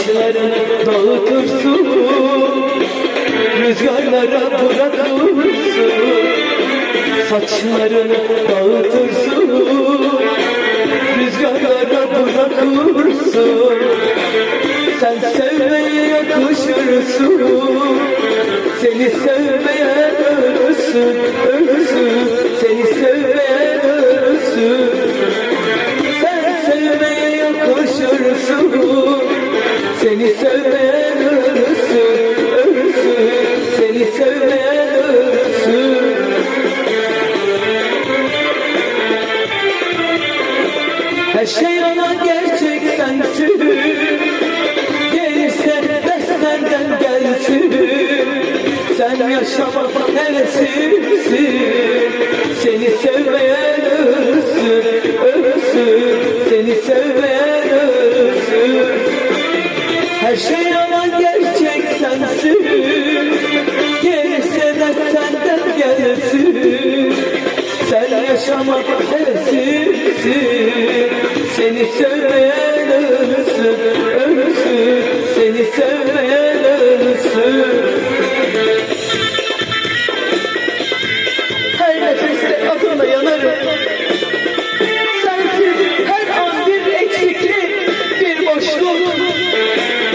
saçlarını dağıtırsın, rüzgarlara bırakırsın. Saçlarını dağıtırsın, rüzgarlara bırakırsın. Sen sevmeye yakışırsın, seni sevmeye ölürsün, ölürsün. Seni sevmeye ölürsün. Sen sevmeye yakışırsın, seni sevmeye ölürsün, ölürsün. Seni sevmeye ölürsün. Her şey ona gerçek sensin, gelirse de senden gelsin. Sen yaşamak heveslisin, seni sevmeyen ölürsün, ölürsün. Seni sevmeyen ölürsün. Her şey ama gerçek sensin, gelirse de senden gelsin. Sen yaşamak heveslisin, seni sevmeyen ölürsün, ölürsün. Seni sevmeyen ölürsün. Her nefeste adımla yanarım. Sensiz her an bir eksiklik, bir boşluk.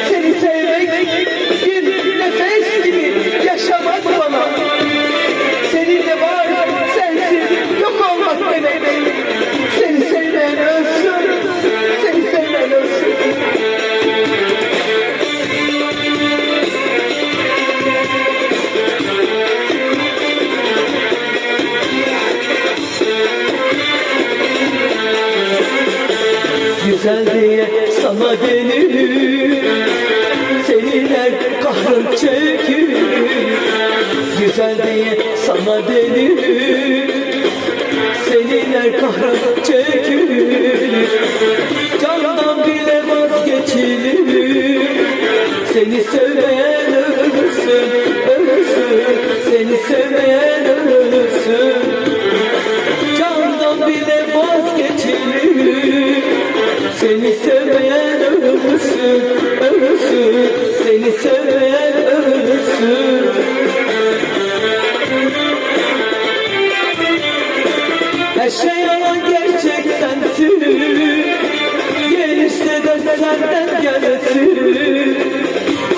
Seni sevmek bir nefes gibi yaşamak bana. Seninle var, sensiz yok olmak demek. Seni sevmeyen ölsün, seni sevmeyen ölsün. Güzel diye sana denir, seninler kahrım çekir. Güzel diye sana denir, seninler kahrım çekir. Candan bile vazgeçilir, seni sevmeyen ölürsün, ölürsün. Seni sevmeyen ölürsün. Candan bile vazgeçilir, seni sevmeyen ölürsün, ölürsün. Seni sevmeyen ölürsün. Her şey ama gerçek sensin, gelirse de senden gelsin.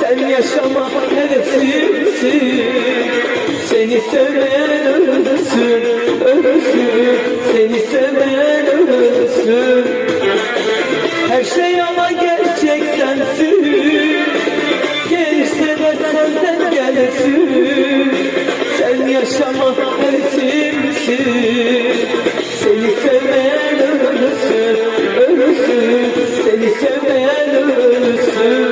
Sen yaşama heveslisin, seni sevmeyen ölürsün, ölürsün. Seni sevmeyen ölürsün. Her şey ama gerçek sensin, gelirse de senden gelsin. Sen yaşama heveslisin, seni sevmeyen ölürsün, ölürsün. Seni sevmeyen ölürsün.